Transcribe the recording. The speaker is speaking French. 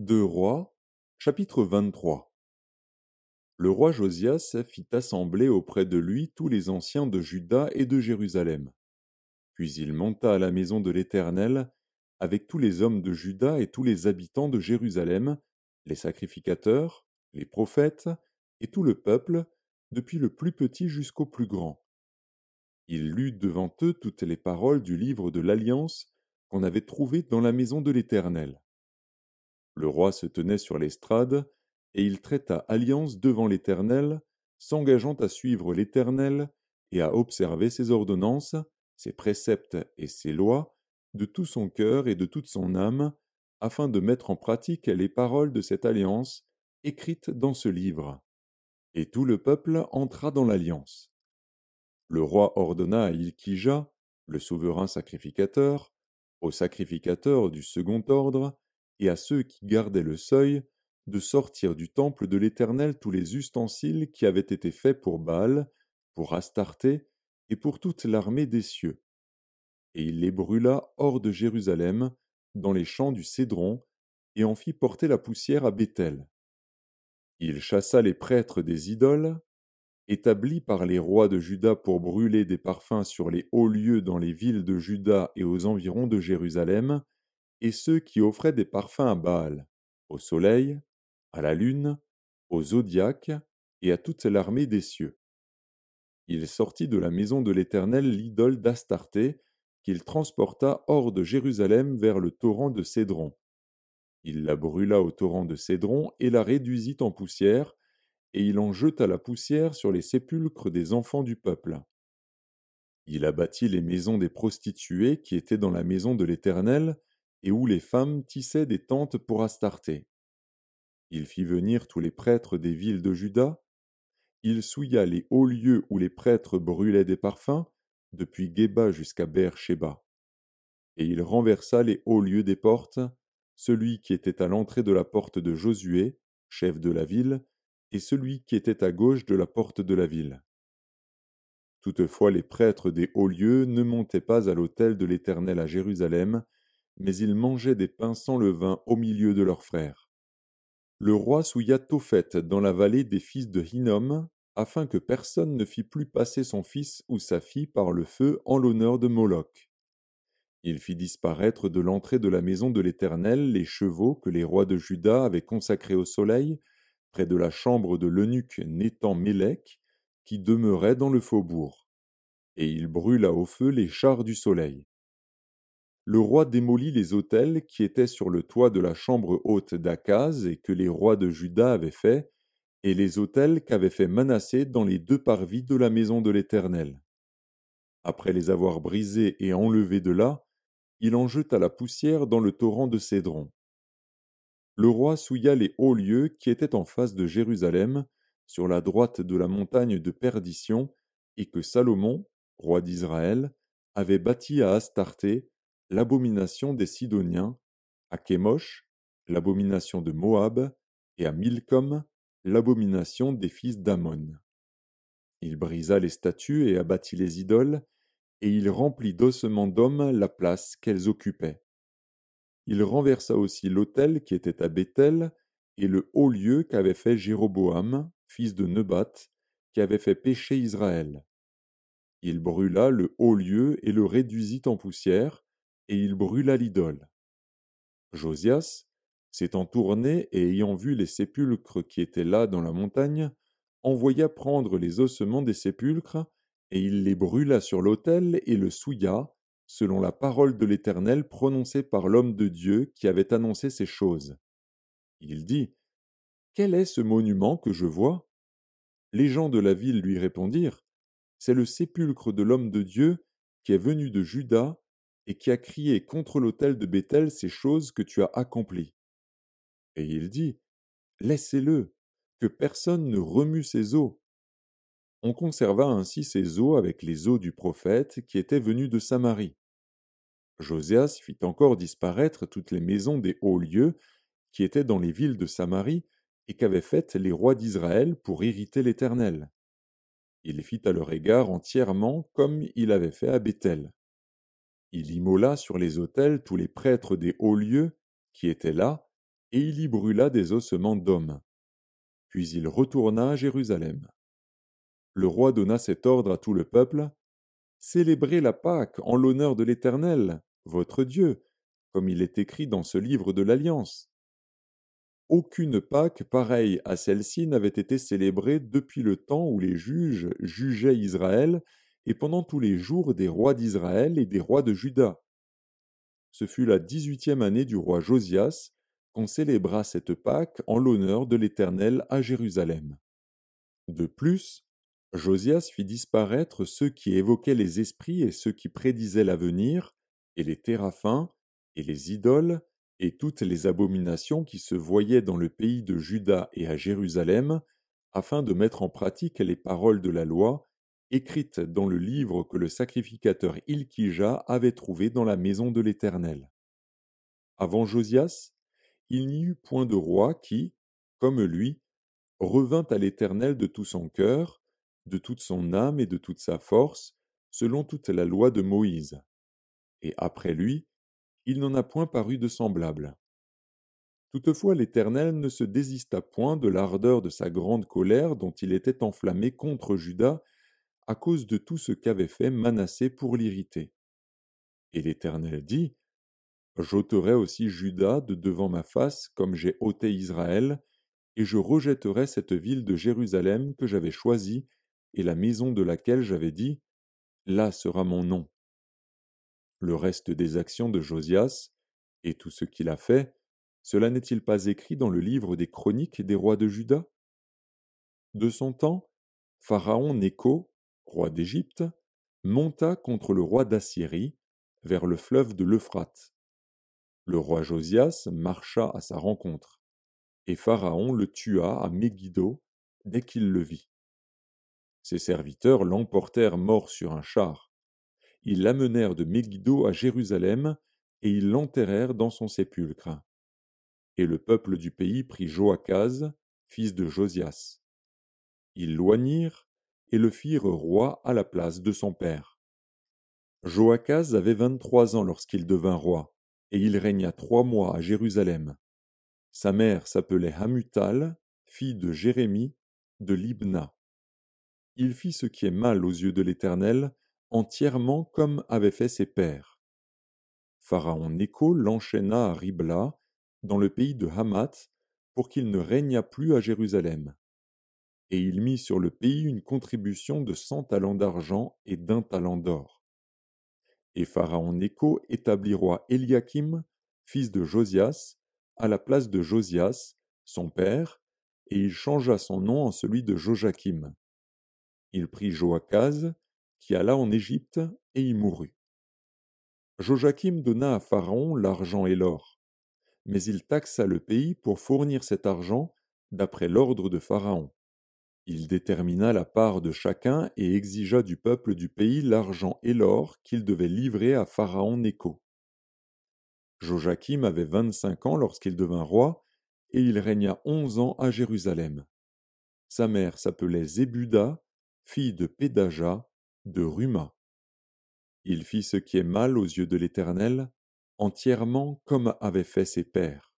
Deux Rois, chapitre 23. Le roi Josias fit assembler auprès de lui tous les anciens de Juda et de Jérusalem. Puis il monta à la maison de l'Éternel avec tous les hommes de Juda et tous les habitants de Jérusalem, les sacrificateurs, les prophètes et tout le peuple, depuis le plus petit jusqu'au plus grand. Il lut devant eux toutes les paroles du livre de l'Alliance qu'on avait trouvé dans la maison de l'Éternel. Le roi se tenait sur l'estrade, et il traita alliance devant l'Éternel, s'engageant à suivre l'Éternel et à observer ses ordonnances, ses préceptes et ses lois, de tout son cœur et de toute son âme, afin de mettre en pratique les paroles de cette alliance écrites dans ce livre. Et tout le peuple entra dans l'alliance. Le roi ordonna à Ilkija, le souverain sacrificateur, aux sacrificateurs du second ordre, et à ceux qui gardaient le seuil, de sortir du temple de l'Éternel tous les ustensiles qui avaient été faits pour Baal, pour Astarté, et pour toute l'armée des cieux. Et il les brûla hors de Jérusalem, dans les champs du Cédron, et en fit porter la poussière à Béthel. Il chassa les prêtres des idoles, établis par les rois de Juda pour brûler des parfums sur les hauts lieux dans les villes de Juda et aux environs de Jérusalem, et ceux qui offraient des parfums à Baal, au soleil, à la lune, au zodiaque et à toute l'armée des cieux. Il sortit de la maison de l'Éternel l'idole d'Astarté, qu'il transporta hors de Jérusalem vers le torrent de Cédron. Il la brûla au torrent de Cédron et la réduisit en poussière, et il en jeta la poussière sur les sépulcres des enfants du peuple. Il abattit les maisons des prostituées qui étaient dans la maison de l'Éternel, et où les femmes tissaient des tentes pour Astarté. Il fit venir tous les prêtres des villes de Juda. Il souilla les hauts lieux où les prêtres brûlaient des parfums, depuis Géba jusqu'à Beer-Shéba. Et il renversa les hauts lieux des portes, celui qui était à l'entrée de la porte de Josué, chef de la ville, et celui qui était à gauche de la porte de la ville. Toutefois les prêtres des hauts lieux ne montaient pas à l'autel de l'Éternel à Jérusalem, mais ils mangeaient des pains sans levain au milieu de leurs frères. Le roi souilla Tophet dans la vallée des fils de Hinnom, afin que personne ne fît plus passer son fils ou sa fille par le feu en l'honneur de Moloch. Il fit disparaître de l'entrée de la maison de l'Éternel les chevaux que les rois de Juda avaient consacrés au soleil, près de la chambre de l'eunuque Nétan-Mélec, qui demeurait dans le faubourg. Et il brûla au feu les chars du soleil. Le roi démolit les autels qui étaient sur le toit de la chambre haute d'Akaz et que les rois de Juda avaient faits, et les autels qu'avait fait Manassé dans les deux parvis de la maison de l'Éternel. Après les avoir brisés et enlevés de là, il en jeta la poussière dans le torrent de Cédron. Le roi souilla les hauts lieux qui étaient en face de Jérusalem, sur la droite de la montagne de Perdition, et que Salomon, roi d'Israël, avait bâti à Astarté, l'abomination des Sidoniens, à Kémosh, l'abomination de Moab, et à Milcom, l'abomination des fils d'Ammon. Il brisa les statues et abattit les idoles, et il remplit d'ossements d'hommes la place qu'elles occupaient. Il renversa aussi l'autel qui était à Béthel, et le haut lieu qu'avait fait Jéroboam, fils de Nebat, qui avait fait pécher Israël. Il brûla le haut lieu et le réduisit en poussière, et il brûla l'idole. Josias, s'étant tourné et ayant vu les sépulcres qui étaient là dans la montagne, envoya prendre les ossements des sépulcres, et il les brûla sur l'autel et le souilla, selon la parole de l'Éternel prononcée par l'homme de Dieu qui avait annoncé ces choses. Il dit, quel est ce monument que je vois? Les gens de la ville lui répondirent, c'est le sépulcre de l'homme de Dieu qui est venu de Juda et qui a crié contre l'autel de Béthel ces choses que tu as accomplies. Et il dit, laissez-le, que personne ne remue ses os. On conserva ainsi ses os avec les os du prophète qui était venu de Samarie. Josias fit encore disparaître toutes les maisons des hauts lieux qui étaient dans les villes de Samarie et qu'avaient faites les rois d'Israël pour irriter l'Éternel. Il fit à leur égard entièrement comme il avait fait à Béthel. Il immola sur les autels tous les prêtres des hauts lieux qui étaient là, et il y brûla des ossements d'hommes. Puis il retourna à Jérusalem. Le roi donna cet ordre à tout le peuple: Célébrez la Pâque en l'honneur de l'Éternel, votre Dieu, comme il est écrit dans ce livre de l'Alliance. Aucune Pâque pareille à celle-ci n'avait été célébrée depuis le temps où les juges jugeaient Israël et pendant tous les jours des rois d'Israël et des rois de Juda. Ce fut la 18e année du roi Josias qu'on célébra cette Pâque en l'honneur de l'Éternel à Jérusalem. De plus, Josias fit disparaître ceux qui évoquaient les esprits et ceux qui prédisaient l'avenir, et les téraphins, et les idoles, et toutes les abominations qui se voyaient dans le pays de Juda et à Jérusalem, afin de mettre en pratique les paroles de la loi, écrites dans le livre que le sacrificateur Ilkija avait trouvé dans la maison de l'Éternel. Avant Josias, il n'y eut point de roi qui, comme lui, revint à l'Éternel de tout son cœur, de toute son âme et de toute sa force, selon toute la loi de Moïse. Et après lui, il n'en a point paru de semblable. Toutefois l'Éternel ne se désista point de l'ardeur de sa grande colère dont il était enflammé contre Juda à cause de tout ce qu'avait fait Manassé pour l'irriter. Et l'Éternel dit: J'ôterai aussi Juda de devant ma face comme j'ai ôté Israël, et je rejetterai cette ville de Jérusalem que j'avais choisie, et la maison de laquelle j'avais dit: Là sera mon nom. Le reste des actions de Josias, et tout ce qu'il a fait, cela n'est-il pas écrit dans le livre des chroniques des rois de Juda? De son temps, Pharaon Nécho, roi d'Égypte, monta contre le roi d'Assyrie, vers le fleuve de l'Euphrate. Le roi Josias marcha à sa rencontre, et Pharaon le tua à Megiddo dès qu'il le vit. Ses serviteurs l'emportèrent mort sur un char. Ils l'amenèrent de Megiddo à Jérusalem, et ils l'enterrèrent dans son sépulcre. Et le peuple du pays prit Joachaz, fils de Josias. Ils l'oignirent et le firent roi à la place de son père. Joachaz avait 23 ans lorsqu'il devint roi, et il régna 3 mois à Jérusalem. Sa mère s'appelait Hamutal, fille de Jérémie, de Libna. Il fit ce qui est mal aux yeux de l'Éternel, entièrement comme avaient fait ses pères. Pharaon Nécho l'enchaîna à Ribla, dans le pays de Hamath, pour qu'il ne régnât plus à Jérusalem. Et il mit sur le pays une contribution de 100 talents d'argent et d'1 talent d'or. Et Pharaon Nécho établit roi Éliakim, fils de Josias, à la place de Josias, son père, et il changea son nom en celui de Joachim. Il prit Joachaz, qui alla en Égypte, et y mourut. Joachim donna à Pharaon l'argent et l'or, mais il taxa le pays pour fournir cet argent d'après l'ordre de Pharaon. Il détermina la part de chacun et exigea du peuple du pays l'argent et l'or qu'il devait livrer à Pharaon Nécho. Joachim avait 25 ans lorsqu'il devint roi, et il régna 11 ans à Jérusalem. Sa mère s'appelait Zébuda, fille de Pédaja, de Ruma. Il fit ce qui est mal aux yeux de l'Éternel, entièrement comme avaient fait ses pères.